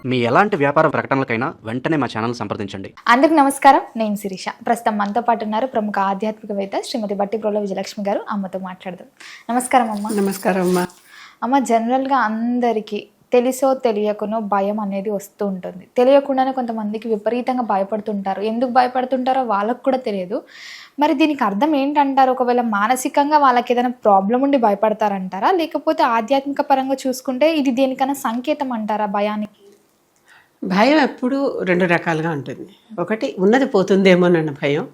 మీ ఎలాంటి వ్యాపార ప్రకటనలకైనా వెంటనే మా ఛానల్ సంప్రదించండి. అందరికి నమస్కారం. నేను శిరీష. ప్రస్తుతం మనతో పాటు ఉన్నారు ప్రముఖ ఆధ్యాత్మికవేత్త శ్రీమతి బట్టిప్రోల విజయలక్ష్మి గారు. అమ్మతో మాట్లాడదాం. నమస్కారం అమ్మ. నమస్కారం అమ్మ. అమ్మ, జనరల్గా అందరికీ తెలిసో తెలియకునో భయం అనేది వస్తూ ఉంటుంది. తెలియకుండానే కొంతమందికి విపరీతంగా భయపడుతుంటారు. ఎందుకు భయపడుతుంటారో వాళ్ళకు కూడా తెలియదు. మరి దీనికి అర్థం ఏంటంటారు? ఒకవేళ మానసికంగా వాళ్ళకి ఏదైనా ప్రాబ్లం ఉండి భయపడతారంటారా, లేకపోతే ఆధ్యాత్మిక పరంగా చూసుకుంటే ఇది దేనికైనా సంకేతం అంటారా భయానికి? భయం ఎప్పుడు రెండు రకాలుగా ఉంటుంది. ఒకటి ఉన్నది పోతుందేమోనన్న భయం,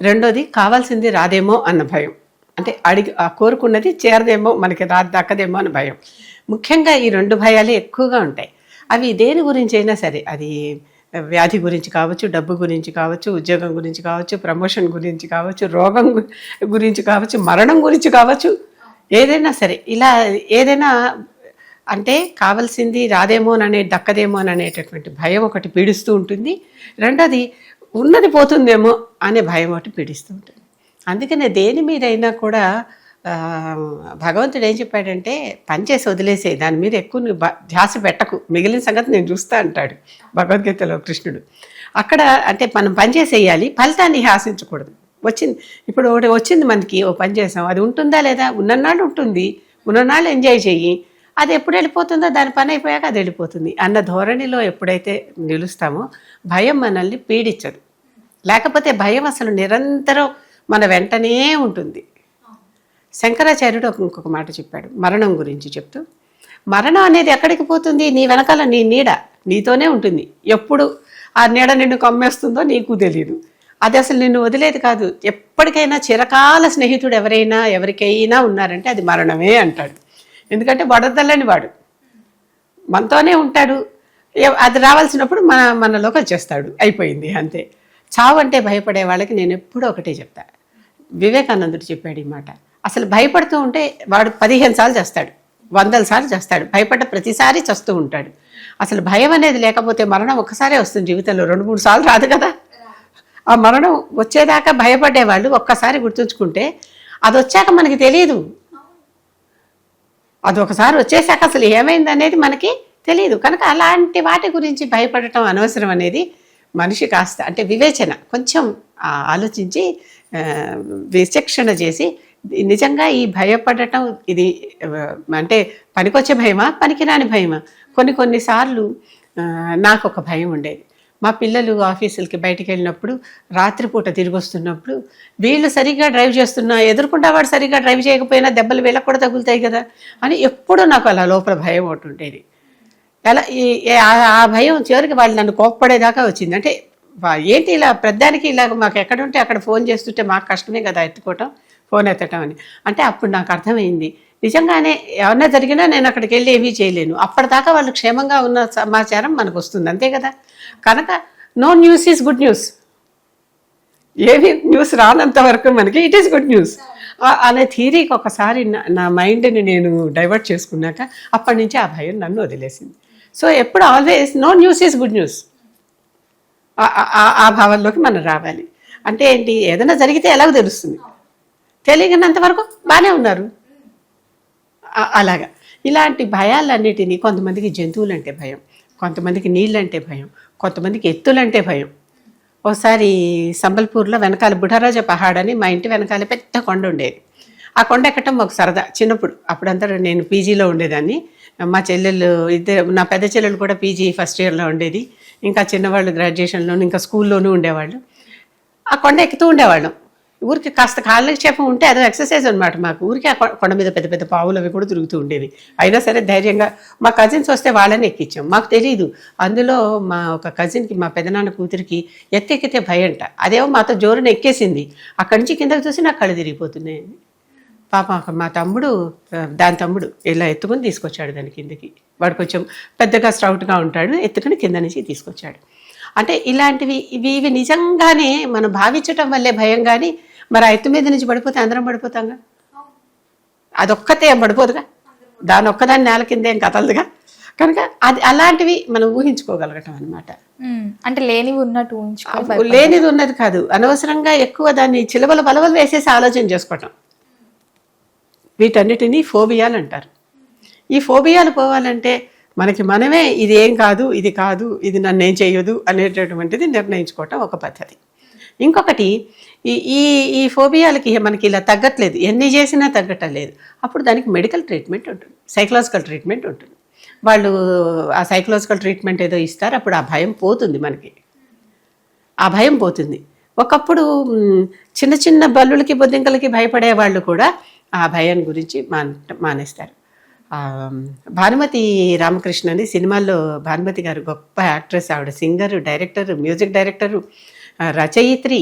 రెండోది కావాల్సింది రాదేమో అన్న భయం. అంటే కోరుకున్నది చేరదేమో, మనకి దక్కదేమో అన్న భయం. ముఖ్యంగా ఈ రెండు భయాలే ఎక్కువగా ఉంటాయి. అవి దేని గురించి అయినా సరే, అది వ్యాధి గురించి కావచ్చు, డబ్బు గురించి కావచ్చు, ఉద్యోగం గురించి కావచ్చు, ప్రమోషన్ గురించి కావచ్చు, రోగం గురించి కావచ్చు, మరణం గురించి కావచ్చు, ఏదైనా సరే ఇలా ఏదైనా అంటే కావాల్సింది రాదేమోననే దక్కదేమోననేటటువంటి భయం ఒకటి పీడిస్తూ ఉంటుంది. రెండోది ఉన్నది పోతుందేమో అనే భయం ఒకటి పీడిస్తూ ఉంటుంది. అందుకనే దేని మీదైనా కూడా భగవంతుడు ఏం చెప్పాడంటే, పనిచేసి వదిలేసే, దాని మీద ఎక్కువ ధ్యాస పెట్టకు, మిగిలిన సంగతి నేను చూస్తా అంటాడు భగవద్గీతలో కృష్ణుడు. అక్కడ అంటే మనం పనిచేసేయాలి, ఫలితాన్ని ఆశించకూడదు. ఇప్పుడు ఒకటి వచ్చింది మనకి, ఓ పని చేసాం, అది ఉంటుందా లేదా, ఉన్ననాళ్ళు ఉంటుంది, ఉన్ననాళ్ళు ఎంజాయ్ చెయ్యి, అది ఎప్పుడు వెళ్ళిపోతుందో దాని పని అయిపోయాక అది వెళ్ళిపోతుంది అన్న ధోరణిలో ఎప్పుడైతే నిలుస్తామో భయం మనల్ని పీడించదు. లేకపోతే భయం అసలు నిరంతరం మన వెంటనే ఉంటుంది. శంకరాచార్యుడు ఇంకొక మాట చెప్పాడు మరణం గురించి చెప్తూ, మరణం అనేది ఎక్కడికి పోతుంది? నీ వెనకాల నీ నీడ నీతోనే ఉంటుంది. ఎప్పుడు ఆ నీడ నిన్ను కమ్మేస్తుందో నీకు తెలియదు. అది అసలు నిన్ను వదిలేదు కాదు. ఎప్పటికైనా చిరకాల స్నేహితుడు ఎవరికైనా ఉన్నారంటే అది మరణమే అంటాడు. ఎందుకంటే వడదల్లని వాడు మనతోనే ఉంటాడు. అది రావాల్సినప్పుడు మనలోకి వచ్చేస్తాడు, అయిపోయింది అంతే. చావు అంటే భయపడే వాళ్ళకి నేను ఎప్పుడూ ఒకటే చెప్తా. వివేకానందుడు చెప్పాడు ఈ మాట. అసలు భయపడుతూ ఉంటే వాడు 15 సార్లు చేస్తాడు, 100 సార్లు చేస్తాడు. భయపడ్డ ప్రతిసారి చేస్తూ ఉంటాడు. అసలు భయం అనేది లేకపోతే మరణం ఒక్కసారే వస్తుంది జీవితంలో, 2-3 సార్లు రాదు కదా. ఆ మరణం వచ్చేదాకా భయపడేవాళ్ళు ఒక్కసారి గుర్తుంచుకుంటే అది వచ్చాక మనకి తెలియదు. అది ఒకసారి వచ్చేసాక అసలు ఏమైంది అనేది మనకి తెలియదు. కనుక అలాంటి వాటి గురించి భయపడటం అనవసరం అనేది మనిషి కాస్త అంటే వివేచన కొంచెం ఆలోచించి విచక్షణ చేసి, నిజంగా ఈ భయపడటం ఇది అంటే పనికొచ్చే భయమా, పనికిరాని భయమా? కొన్నిసార్లు నాకు ఒక భయం ఉండేది. మా పిల్లలు ఆఫీసులకి బయటికి వెళ్ళినప్పుడు, రాత్రిపూట తిరిగి వస్తున్నప్పుడు, వీళ్ళు సరిగ్గా డ్రైవ్ చేస్తున్నా, ఎదుర్కొంటే వాడు సరిగ్గా డ్రైవ్ చేయకపోయినా దెబ్బలు వీళ్ళకి కూడా తగులుతాయి కదా అని ఎప్పుడూ నాకు అలా లోపల భయం ఒకటి ఉండేది. ఎలా ఆ భయం చివరికి వాళ్ళు నన్ను కోప్పడేదాకా వచ్చింది. అంటే ఏంటి ఇలా పెద్దానికి ఇలా మాకు ఎక్కడుంటే అక్కడ ఫోన్ చేస్తుంటే మాకు కష్టమే కదా ఎత్తుకోవటం, ఫోన్ ఎత్తటం అని. అంటే అప్పుడు నాకు అర్థమైంది, నిజంగానే ఏమన్నా జరిగినా నేను అక్కడికి వెళ్ళి ఏమీ చేయలేను. అప్పటిదాకా వాళ్ళు క్షేమంగా ఉన్న సమాచారం మనకు వస్తుంది, అంతే కదా. కనుక no news is good news. ఏమి న్యూస్ రానంత వరకు మనకి ఇట్ ఈస్ గుడ్ న్యూస్ అనే థీరీకి ఒకసారి నా మైండ్ని నేను డైవర్ట్ చేసుకున్నాక అప్పటి నుంచి ఆ భయం నన్ను వదిలేసింది. సో ఎప్పుడు always no news is good news ఆ భావంలోకి మనం రావాలి. అంటే ఏంటి, ఏదైనా జరిగితే ఎలాగో తెలుస్తుంది, తెలియనంత వరకు బాగానే ఉన్నారు. అలాగా ఇలాంటి భయాలన్నిటినీ, కొంతమందికి జంతువులంటే భయం, కొంతమందికి నీళ్ళంటే భయం, కొంతమందికి ఎత్తులంటే భయం. ఒకసారి సంబల్పూర్లో వెనకాల బుఢారాజా పహాడ్ అని మా ఇంటి వెనకాల పెద్ద కొండ ఉండేది. ఆ కొండ ఎక్కటం ఒక సరదా చిన్నప్పుడు. అప్పుడంతా నేను పీజీలో ఉండేదాన్ని, మా చెల్లెళ్ళు ఇద్దరు, నా పెద్ద చెల్లెలు కూడా పీజీ ఫస్ట్ ఇయర్లో ఉండేది, ఇంకా చిన్నవాళ్ళు గ్రాడ్యుయేషన్లోను ఇంకా స్కూల్లోనూ ఉండేవాళ్ళు. ఆ కొండ ఎక్కుతూ ఉండేవాళ్ళం. ఊరికి కాస్త కాలక్షేపం ఉంటే అదో ఎక్సర్సైజ్ అనమాట మాకు. ఊరికి ఆ కొండ మీద పెద్ద పెద్ద పావులు అవి కూడా తిరుగుతూ ఉండేవి. అయినా సరే ధైర్యంగా మా కజిన్స్ వస్తే వాళ్ళని ఎక్కించాం. మాకు తెలియదు, అందులో మా ఒక కజిన్కి, మా పెదనాన్న కూతురికి ఎక్కితే భయంట. అదేమో మాతో జోరుని ఎక్కేసింది. అక్కడి నుంచి కిందకి చూసి నాకు కళ్ళు తిరిగిపోతున్నాయి. పాప మా తమ్ముడు, దాని తమ్ముడు ఇలా ఎత్తుకుని తీసుకొచ్చాడు దాని కిందకి. వాడు కొంచెం పెద్దగా స్ట్రౌట్గా ఉంటాడు, ఎత్తుకుని కింద నుంచి తీసుకొచ్చాడు. అంటే ఇలాంటివి ఇవి నిజంగానే మనం భావించటం వల్లే భయం. కానీ మరి ఆ ఎత్తు మీద నుంచి పడిపోతే అందరం పడిపోతాంగా, అదొక్కతే పడిపోదుగా, దాని ఒక్కదాన్ని నేల కింద ఏం కదలదుగా. కనుక అది అలాంటివి మనం ఊహించుకోగలగటం అనమాట. అంటే లేనివి ఉన్నట్టు లేనిది ఉన్నది కాదు, అనవసరంగా ఎక్కువ దాన్ని చిలవలు బలవలు వేసేసి ఆలోచన చేసుకోవటం, వీటన్నిటినీ ఫోబియాలు అంటారు. ఈ ఫోబియాలు పోవాలంటే మనకి మనమే ఇది ఏం కాదు, ఇది కాదు, ఇది నన్ను ఏం చేయదు అనేటటువంటిది నిర్ణయించుకోవటం ఒక పద్ధతి. ఇంకొకటి ఈ ఈ ఈ ఫోబియాలకి మనకి ఇలా తగ్గట్లేదు, ఎన్ని చేసినా తగ్గటం లేదు, అప్పుడు దానికి మెడికల్ ట్రీట్మెంట్ ఉంటుంది, సైకలాజికల్ ట్రీట్మెంట్ ఉంటుంది. వాళ్ళు ఆ సైకలాజికల్ ట్రీట్మెంట్ ఏదో ఇస్తారు, అప్పుడు ఆ భయం పోతుంది, మనకి ఆ భయం పోతుంది. ఒకప్పుడు చిన్న చిన్న బల్లులకి బొద్దింకలకి భయపడే వాళ్ళు కూడా ఆ భయం గురించి మానేస్తారు. భానుమతి రామకృష్ణ అని సినిమాల్లో భానుమతి గారు గొప్ప యాక్ట్రెస్, ఆవిడ సింగరు, డైరెక్టరు, మ్యూజిక్ డైరెక్టరు, రచయిత్రి,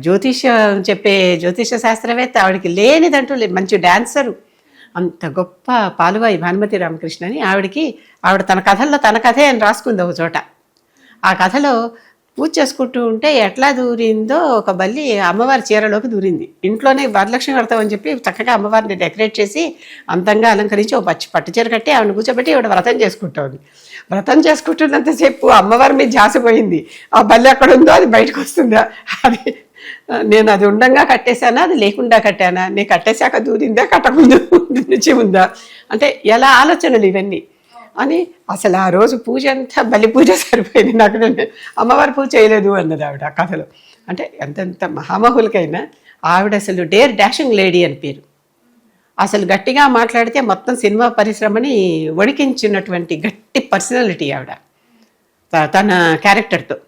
జ్యోతిష శాస్త్రవేత్త, ఆవిడకి లేనిదంటూ మంచి డాన్సరు, అంత గొప్ప పాలువాయి భానుమతి రామకృష్ణ అని. ఆవిడ తన కథల్లో తన కథే అని రాసుకుంది ఒక చోట. ఆ కథలో పూజ చేసుకుంటూ ఉంటే ఎట్లా దూరిందో ఒక బల్లి అమ్మవారి చీరలోకి దూరింది. ఇంట్లోనే వరలక్ష్మి కడతామని చెప్పి చక్కగా అమ్మవారిని డెకరేట్ చేసి అందంగా అలంకరించి ఒక పట్టు చీర కట్టి ఆవిడ కూర్చోబెట్టి ఆవిడ వ్రతం చేసుకుంటుంది. వ్రతం చేసుకుంటున్నంతసేపు అమ్మవారి మీద జాసిపోయింది. ఆ బల్లి ఎక్కడ ఉందో అది బయటకు వస్తుందా, అది నేను అది ఉండంగా కట్టేశానా, అది లేకుండా కట్టానా, నేను కట్టేశాక దూరిందా, కట్టకుండా నుంచి ఉందా, అంటే ఎలా ఆలోచనలు ఇవన్నీ అని. అసలు ఆ రోజు పూజ అంతా బలి పూజ సరిపోయింది నాకు, నేను అమ్మవారి పూజ చేయలేదు అన్నది ఆవిడ ఆ కథలో. అంటే ఎంతెంత మహామహులకైనా ఆవిడ అసలు డేర్ డాషింగ్ లేడీ అని పేరు. అసలు గట్టిగా మాట్లాడితే మొత్తం సినిమా పరిశ్రమని వణికించినటువంటి గట్టి పర్సనాలిటీ ఆవిడ, తన క్యారెక్టర్తో,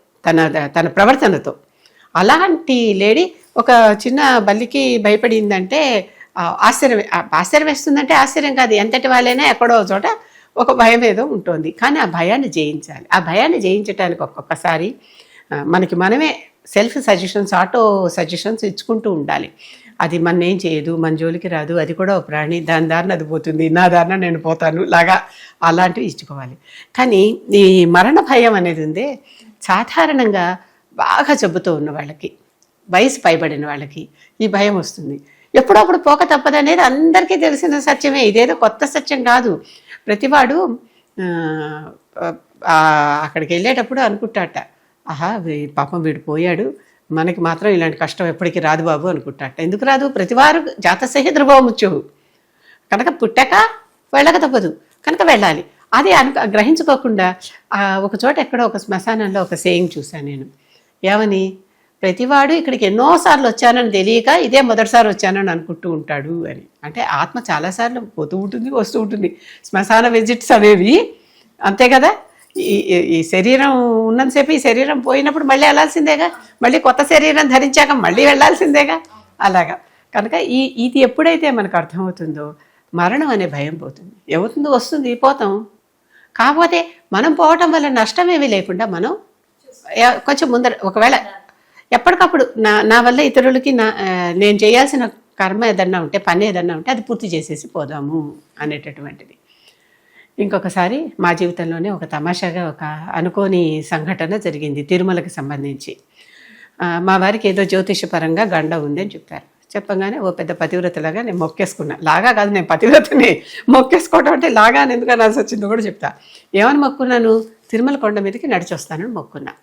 తన ప్రవర్తనతో. అలాంటి లేడీ ఒక చిన్న బల్లికి భయపడిందంటే ఆశ్చర్యం వేస్తుందంటే ఆశ్చర్యం కాదు, ఎంతటి వాళ్ళైనా ఎక్కడో చోట ఒక భయం ఏదో ఉంటుంది. కానీ ఆ భయాన్ని జయించాలి. ఆ భయాన్ని జయించడానికి ఒక్కొక్కసారి మనకి మనమే సెల్ఫ్ సజెషన్స్, ఆటో సజెషన్స్ ఇచ్చుకుంటూ ఉండాలి. అది మన ఏం చేయదు, మన జోలికి రాదు, అది కూడా ఒక ప్రాణి, దాని దారిన అది పోతుంది, నా దారిన నేను పోతాను లాగా అలాంటివి ఇచ్చుకోవాలి. కానీ ఈ మరణ భయం అనేది ఉంది, సాధారణంగా బాగా జబ్బుతో ఉన్న వాళ్ళకి, వయసు పైబడిన వాళ్ళకి ఈ భయం వస్తుంది. ఎప్పుడప్పుడు పోక తప్పదనేది అందరికీ తెలిసిన సత్యమే, ఇదేదో కొత్త సత్యం కాదు. ప్రతివాడు అక్కడికి వెళ్ళేటప్పుడు అనుకుంటాట, ఆహా పాపం వీడు పోయాడు, మనకి మాత్రం ఇలాంటి కష్టం ఎప్పటికీ రాదు బాబు అనుకుంటాట. ఎందుకు రాదు? ప్రతివారు జాతసహి ధ్రువముచ్చు కనుక పుట్టాక వెళ్ళక తప్పదు, కనుక వెళ్ళాలి. అది గ్రహించుకోకుండా ఒక చోట ఎక్కడో ఒక శ్మశానంలో ఒక సేయింగ్ చూశాను నేను. ఏమని, ప్రతివాడు ఇక్కడికి ఎన్నోసార్లు వచ్చానని తెలియక ఇదే మొదటిసారి వచ్చానని అనుకుంటూ ఉంటాడు అని. అంటే ఆత్మ చాలాసార్లు పోతూ ఉంటుంది, వస్తూ ఉంటుంది. శ్మశాన విజిట్స్ అనేవి అంతే కదా. ఈ శరీరం ఉన్నంతసేపు, ఈ శరీరం పోయినప్పుడు మళ్ళీ వెళ్ళాల్సిందేగా, మళ్ళీ కొత్త శరీరం ధరించాక మళ్ళీ వెళ్ళాల్సిందేగా, అలాగా. కనుక ఇది ఎప్పుడైతే మనకు అర్థమవుతుందో మరణం అనే భయం పోతుంది. ఏమవుతుందో వస్తుంది, పోతాం. కాకపోతే మనం పోవటం వల్ల నష్టం ఏమీ లేకుండా మనం కొంచెం ముందర, ఒకవేళ ఎప్పటికప్పుడు నా వల్ల ఇతరులకి నేను చేయాల్సిన కర్మ ఏదన్నా ఉంటే, పని ఏదన్నా ఉంటే అది పూర్తి చేసేసి పోదాము అనేటటువంటిది. ఇంకొకసారి మా జీవితంలోనే ఒక తమాషాగా ఒక అనుకోని సంఘటన జరిగింది తిరుమలకి సంబంధించి. మా వారికి ఏదో జ్యోతిషపరంగా గండ ఉంది అని చెప్పారు. చెప్పగానే ఓ పెద్ద పతివ్రతలాగా నేను మొక్కేసుకున్నా. లాగా కాదు, నేను పతివ్రతని మొక్కేసుకోవడం అంటే లాగా అని ఎందుకు అనాల్సి వచ్చిందో కూడా చెప్తా. ఏమని మొక్కున్నాను, తిరుమల కొండ మీదకి నడిచి వస్తానని మొక్కున్నా.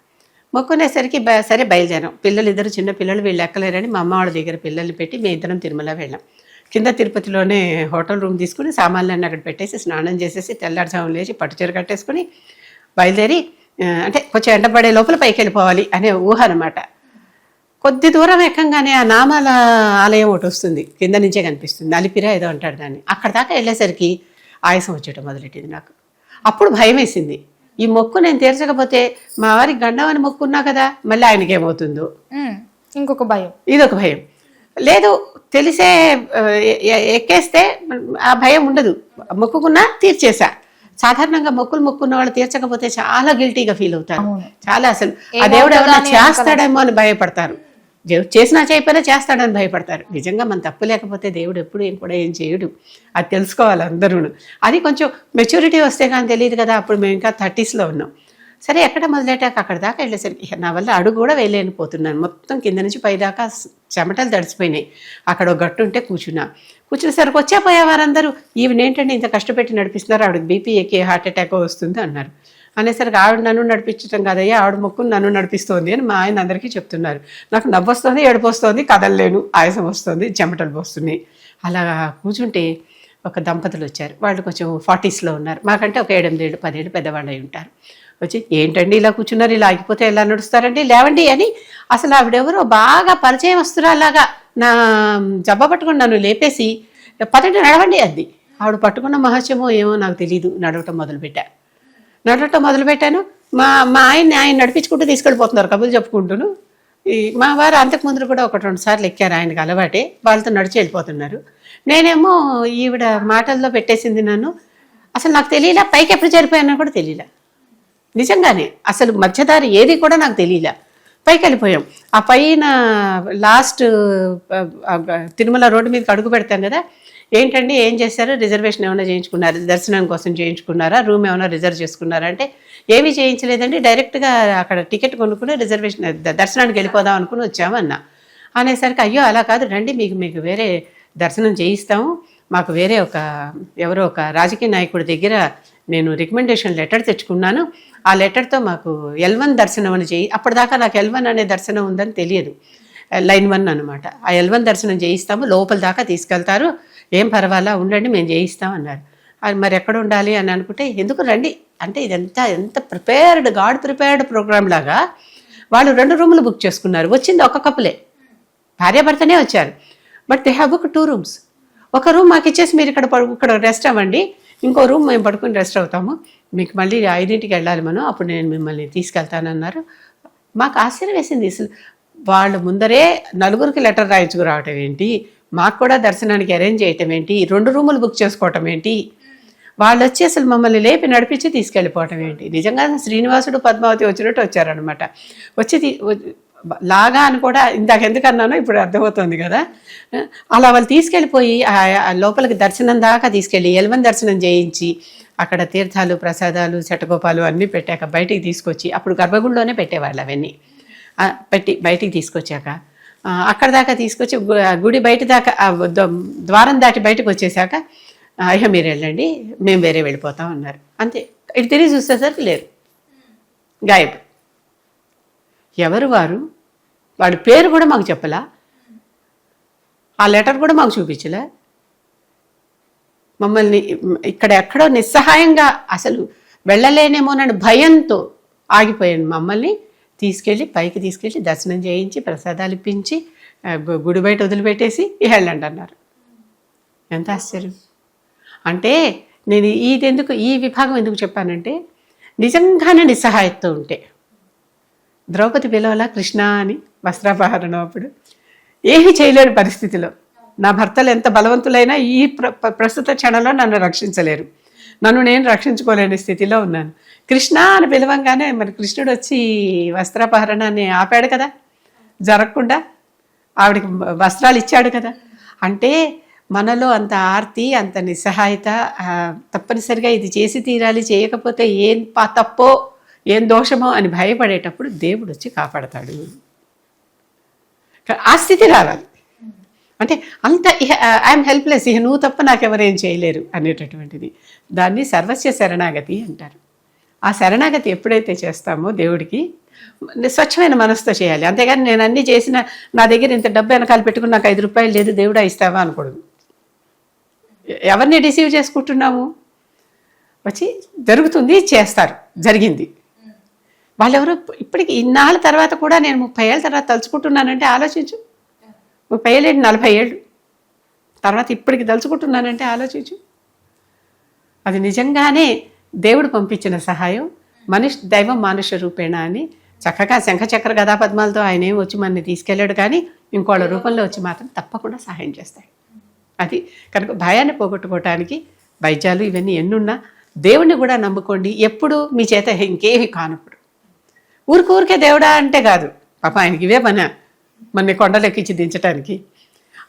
మొక్కునేసరికి సరే బయలుదేరాం. పిల్లలు ఇద్దరు చిన్న పిల్లలు, వీళ్ళు ఎక్కలేరని మా అమ్మ వాళ్ళ దగ్గర పిల్లల్ని పెట్టి మేము ఇద్దరం తిరుమల వెళ్ళాం. కింద తిరుపతిలోనే హోటల్ రూమ్ తీసుకుని సామాన్లన్నీ అక్కడ పెట్టేసి స్నానం చేసేసి తెల్లారుజాము లేచి పట్టుచీర కట్టేసుకుని బయలుదేరి, అంటే కొంచెం ఎండపడే లోపల పైకి వెళ్ళిపోవాలి అనే ఊహ అనమాట. కొద్ది దూరం ఎక్కంగానే ఆ నామాల ఆలయం ఒకటి వస్తుంది, కింద నుంచే కనిపిస్తుంది, అలిపిరా ఏదో అంటాడు దాన్ని. అక్కడ దాకా వెళ్ళేసరికి ఆయాసం వచ్చేయటం మొదలెట్టింది నాకు. అప్పుడు భయం వేసింది, ఈ మొక్కు నేను తీర్చకపోతే మా వారికి గండం అని మొక్కున్నా కదా, మళ్ళీ ఆయనకి ఏమవుతుందో ఇంకొక భయం, ఇదొక భయం. లేదు తెలిసే ఎక్కేస్తే ఆ భయం ఉండదు, మొక్కుకున్నా తీర్చేసా. సాధారణంగా మొక్కున్న వాళ్ళు తీర్చకపోతే చాలా గిల్టీగా ఫీల్ అవుతారు, చాలా అసలు ఆ దేవుడు ఎవరైనా చేస్తాడేమో అని భయపడతారు, చేసినా చేయకపోయినా చేస్తాడని భయపడతారు. నిజంగా మన తప్పు లేకపోతే దేవుడు ఎప్పుడు కూడా ఏం చేయడు, అది తెలుసుకోవాలి అందరూ. అది కొంచెం మెచ్యూరిటీ వస్తే కానీ తెలియదు కదా. అప్పుడు మేము ఇంకా 30sలో ఉన్నాం. సరే ఎక్కడ మొదలెట్టాక అక్కడ దాకా వెళ్ళేసరికి నా వల్ల అడుగు కూడా వెళ్ళలేకపోతున్నాను. మొత్తం కింద నుంచి పై దాకా చెమటలు తడిసిపోయినాయి. అక్కడ ఒక గట్టు ఉంటే కూర్చునేసరికి వచ్చేపోయే వారందరూ ఈవిడ ఏంటంటే ఇంత కష్టపెట్టి నడిపిస్తున్నారు, ఆవిడకి బీపీ ఎక్కి హార్ట్ అటాక్ వస్తుంది అన్నారు. అనేసరికి ఆవిడ నన్ను నడిపించడం కాదయ్యా, ఆవిడ మొక్కును నన్ను నడిపిస్తోంది అని మా ఆయన అందరికీ చెప్తున్నారు. నాకు నవ్వు వస్తుంది, ఏడుపు వస్తుంది, కదలలేను, ఆయాసం వస్తుంది, చెమటలు పోస్తున్నాయి. అలా కూర్చుంటే ఒక దంపతులు వచ్చారు. వాళ్ళు కొంచెం 40స్లో ఉన్నారు. మాకంటే ఒక 7, 8 ఏళ్ళు 10 ఏళ్ళు పెద్దవాళ్ళు అయి ఉంటారు. వచ్చి ఏంటండి ఇలా కూర్చున్నారు, ఇలా ఆగిపోతే ఎలా నడుస్తారండి, లేవండి అని అసలు ఆవిడెవరో బాగా పరిచయం వస్తురాలాగా నా జబ్బ పట్టుకుని నన్ను లేపేసి పదండి నడవండి అంది. ఆవిడ పట్టుకున్న మహత్యమో ఏమో నాకు తెలియదు. నడవటం మొదలుపెట్టాను. మా ఆయన నడిపించుకుంటూ తీసుకెళ్ళిపోతున్నారు కబుర్లు చెప్పుకుంటూను. మా వారు అంతకు ముందు కూడా 1-2 సార్లు ఎక్కారు, ఆయనకు అలవాటే, వాళ్ళతో నడిచి వెళ్ళిపోతున్నారు. నేనేమో ఈవిడ మాటల్లో పెట్టేసింది నన్ను. అసలు నాకు తెలియలే, పైకి ఎప్పుడు జరిపోయానో కూడా తెలియలే. నిజంగానే అసలు మధ్యదారి ఏది కూడా నాకు తెలియలే. పైకి వెళ్ళిపోయాం. ఆ పైన లాస్ట్ తిరుమల రోడ్డు మీదకి అడుగు పెడతాం కదా, ఏంటండి ఏం చేశారు, రిజర్వేషన్ ఏమైనా చేయించుకున్నారా, దర్శనం కోసం చేయించుకున్నారా, రూమ్ ఏమైనా రిజర్వ్ చేసుకున్నారా అంటే ఏమీ చేయించలేదండి, డైరెక్ట్గా అక్కడ టికెట్ కొనుక్కుని రిజర్వేషన్ దర్శనానికి వెళ్ళిపోదాం అనుకుని వచ్చామన్నా. అనేసరికి అయ్యో అలా కాదు రండి, మీకు వేరే దర్శనం చేయిస్తాము, మాకు వేరే ఎవరో ఒక రాజకీయ నాయకుడి దగ్గర నేను రికమెండేషన్ లెటర్ తెచ్చుకున్నాను, ఆ లెటర్తో మాకు L1 దర్శనం అని అప్పటిదాకా నాకు L1 అనే దర్శనం ఉందని తెలియదు, లైన్ 1 అనమాట. ఆ L1 దర్శనం చేయిస్తాము, లోపల దాకా తీసుకెళ్తారు, ఏం పర్వాలా ఉండండి మేము చేయిస్తాం అన్నారు. అది మరి ఎక్కడ ఉండాలి అని అనుకుంటే ఎందుకు రండి అంటే ఇదంతా ఎంత గాడ్ ప్రిపేర్డ్ ప్రోగ్రామ్ లాగా వాళ్ళు 2 రూములు బుక్ చేసుకున్నారు. వచ్చింది ఒక కప్పులే, భార్యాభర్తనే వచ్చారు. But they have book 2 rooms. ఒక రూమ్ మాకు ఇచ్చేసి మీరు ఇక్కడ రెస్ట్ అవ్వండి, ఇంకో రూమ్ మేము పడుకుని రెస్ట్ అవుతాము, మీకు మళ్ళీ 5ంటికి వెళ్ళాలి మనం, అప్పుడు నేను మిమ్మల్ని తీసుకెళ్తానన్నారు. మాకు ఆశ్చర్యం వేసింది. అసలు వాళ్ళు ముందరే 4గురికి లెటర్ రాయించుకురావటం ఏంటి, మాకు కూడా దర్శనానికి అరేంజ్ చేయటం ఏంటి, 2 రూములు బుక్ చేసుకోవటం ఏంటి, వాళ్ళు వచ్చి అసలు మమ్మల్ని లేపి నడిపించి తీసుకెళ్ళిపోవటం ఏంటి. నిజంగా శ్రీనివాసుడు పద్మావతి వచ్చినట్టు వచ్చారనమాట. వచ్చి లాగా అని కూడా ఇందాక ఎందుకన్నానో ఇప్పుడు అర్థమవుతుంది కదా. అలా వాళ్ళు తీసుకెళ్ళిపోయి లోపలికి దర్శనం దాకా తీసుకెళ్ళి L1 దర్శనం చేయించి అక్కడ తీర్థాలు ప్రసాదాలు శటగోపాలు అన్నీ పెట్టాక బయటికి తీసుకొచ్చి, అప్పుడు గర్భగుడిలోనే పెట్టేవాళ్ళు అవన్నీ, పెట్టి బయటికి తీసుకొచ్చాక అక్కడ దాకా తీసుకొచ్చి గుడి బయట దాకా ద్వారం దాటి బయటకు వచ్చేసాక అయ్యో మీరు వెళ్ళండి మేము వేరే వెళ్ళిపోతాం అన్నారు. అంతే. ఇటు తిరిగి చూసేసరికి లేరు, గాయబ్. ఎవరు వారు, వాడి పేరు కూడా మాకు చెప్పలా, ఆ లెటర్ కూడా మాకు చూపించలే. మమ్మల్ని ఇక్కడ ఎక్కడో నిస్సహాయంగా అసలు వెళ్ళలేనేమోనని భయంతో ఆగిపోయాను. మమ్మల్ని పైకి తీసుకెళ్ళి దర్శనం చేయించి ప్రసాదాలు ఇప్పించి గుడి బయట వదిలిపెట్టేసి వెళ్ళండి అన్నారు. ఎంత ఆశ్చర్యం. అంటే నేను ఈ విభాగం ఎందుకు చెప్పానంటే నిజంగానే నిస్సహాయతతో ఉంటే, ద్రౌపది పిలవలా కృష్ణ అని వస్త్రాపహరణం అప్పుడు ఏమీ చేయలేని పరిస్థితిలో, నా భర్తలు ఎంత బలవంతులైనా ఈ ప్రస్తుత క్షణంలో నన్ను రక్షించలేరు, నన్ను నేను రక్షించుకోలేని స్థితిలో ఉన్నాను. కృష్ణ అని పిలవంగానే మరి కృష్ణుడు వచ్చి వస్త్రాపహరణాన్ని ఆపాడు కదా, జరగకుండా ఆవిడకి వస్త్రాలు ఇచ్చాడు కదా. అంటే మనలో అంత ఆర్తి, అంత నిస్సహాయత, తప్పనిసరిగా ఇది చేసి తీరాలి, చేయకపోతే ఏం తప్పో ఏం దోషమో అని భయపడేటప్పుడు దేవుడు వచ్చి కాపాడతాడు. ఆ స్థితి రావాలి. అంటే అంత ఐఎమ్ హెల్ప్లెస్, ఇక నువ్వు తప్ప నాకెవరేం చేయలేరు అనేటటువంటిది, దాన్ని సర్వస్య శరణాగతి అంటారు. ఆ శరణాగతి ఎప్పుడైతే చేస్తామో దేవుడికి స్వచ్ఛమైన మనసుతో చేయాలి. అంతేగాని నేను అన్నీ చేసిన నా దగ్గర ఇంత డబ్బు వెనకాల పెట్టుకుని నాకు 5 రూపాయలు లేదు దేవుడా ఇస్తావా అనకూడదు. ఎవరిని రిసీవ్ చేసుకుంటున్నాము, వచ్చి జరుగుతుంది చేస్తారు, జరిగింది. వాళ్ళెవరో ఇప్పటికి ఇన్నాళ్ళ తర్వాత కూడా నేను 30 ఏళ్ళ తర్వాత తలుచుకుంటున్నానంటే ఆలోచించు. 30 ఏళ్ళు 40 ఏళ్ళు తర్వాత ఇప్పటికి తలుచుకుంటున్నానంటే ఆలోచించు. అది నిజంగానే దేవుడు పంపించిన సహాయం. దైవం మానుష రూపేణ అని చక్కగా శంఖచక్ర గదాపద్మాలతో ఆయన ఏం వచ్చి మనని తీసుకెళ్ళాడు, కానీ ఇంకోళ్ళ రూపంలో వచ్చి మాత్రం తప్పకుండా సహాయం చేస్తాయి. అది కనుక భయాన్ని పోగొట్టుకోవటానికి వైద్యాలు ఇవన్నీ ఎన్నున్నా దేవుణ్ణి కూడా నమ్ముకోండి. ఎప్పుడు మీ చేత ఇంకేమి కానప్పుడు ఊరికే దేవుడా అంటే కాదు, పాప ఆయనకి ఇవే మన కొండలెక్కించి దించడానికి.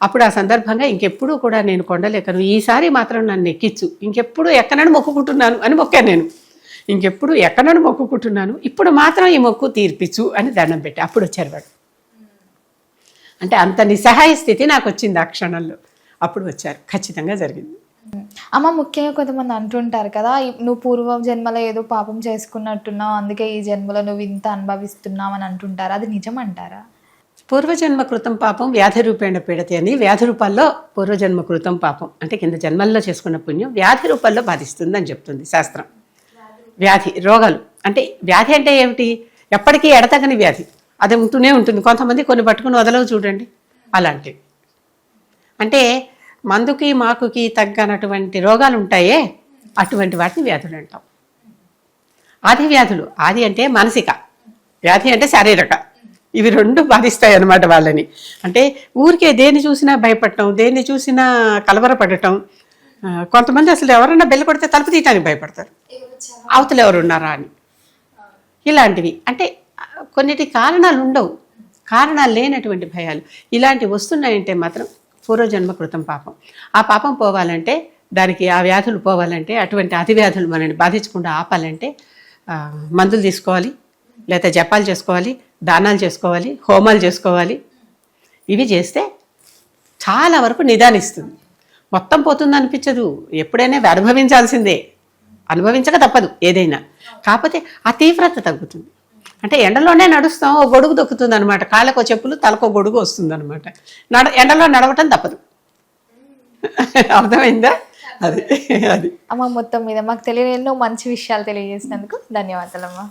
అప్పుడు ఆ సందర్భంగా ఇంకెప్పుడు కూడా నేను కొండలెక్కను, ఈసారి మాత్రం నన్ను ఎక్కించు, ఇంకెప్పుడు ఎక్కనని మొక్కుకుంటున్నాను అని మొక్కాను నేను, ఇంకెప్పుడు ఎక్కనని మొక్కుకుంటున్నాను, ఇప్పుడు మాత్రం ఈ మొక్కు తీర్పించు అని దండం పెట్టి అప్పుడు వచ్చారు వాడు. అంటే అంత నిస్సహాయ స్థితి నాకు వచ్చింది ఆ క్షణంలో. అప్పుడు వచ్చారు, ఖచ్చితంగా జరిగింది. అమ్మ, ముఖ్యంగా కొంతమంది అంటుంటారు కదా, నువ్వు పూర్వ జన్మలో ఏదో పాపం చేసుకున్నట్టున్నావు, అందుకే ఈ జన్మలో నువ్వు ఇంత అనుభవిస్తున్నావు అని అంటుంటారు. అది నిజం అంటారా? పూర్వజన్మ కృతం పాపం వ్యాధి రూపేణ పీడతి అని, వ్యాధి రూపాల్లో పూర్వజన్మ కృతం పాపం అంటే కింద జన్మల్లో చేసుకున్న పుణ్యం వ్యాధి రూపాల్లో బాధిస్తుంది అని చెప్తుంది శాస్త్రం. వ్యాధి, రోగాలు అంటే వ్యాధి అంటే ఏమిటి? ఎప్పటికీ ఎడతగని వ్యాధి, అది ఉంటూనే ఉంటుంది. కొంతమంది కొన్ని పట్టుకుని వదలవు చూడండి, అలాంటివి. అంటే మందుకి మాకుకి తగ్గనటువంటి రోగాలు ఉంటాయే, అటువంటి వాటిని వ్యాధులు అంటాం. ఆది వ్యాధులు, ఆది అంటే మానసిక, వ్యాధి అంటే శారీరక, ఇవి రెండు బాధిస్తాయి అన్నమాట వాళ్ళని. అంటే ఊరికే దేన్ని చూసినా భయపడటం, దేన్ని చూసినా కలవరపడటం. కొంతమంది అసలు ఎవరన్నా బెల్ల కొడితే తలుపు తీయటానికి భయపడతారు, అవతల ఎవరు ఉన్నారా అని. ఇలాంటివి అంటే కొన్నిటి కారణాలు ఉండవు, కారణాలు లేనటువంటి భయాలు ఇలాంటివి వస్తున్నాయంటే మాత్రం పూర్వజన్మ కృతం పాపం. ఆ పాపం పోవాలంటే, దానికి ఆ వ్యాధులు పోవాలంటే, అటువంటి అతి వ్యాధులు మనల్ని బాధించకుండా ఆపాలంటే మందులు తీసుకోవాలి, లేదా జపాలు చేసుకోవాలి, దానాలు చేసుకోవాలి, హోమాలు చేసుకోవాలి. ఇవి చేస్తే చాలా వరకు నిదానిస్తుంది. మొత్తం పోతుంది అనిపించదు, ఎప్పుడైనా అనుభవించాల్సిందే, అనుభవించక తప్పదు ఏదైనా. కాకపోతే ఆ తీవ్రత తగ్గుతుంది. అంటే ఎండలోనే నడుస్తాం, ఓ గొడుగు దొక్కుతుంది అనమాట, కాళ్ళకో చెప్పులు తలకో గొడుగు వస్తుంది అనమాట. ఎండలో నడవటం తప్పదు. అర్థమైందా? అది అమ్మ మొత్తం మీద మాకు తెలియని ఎన్నో మంచి విషయాలు తెలియజేసినందుకు ధన్యవాదాలమ్మా.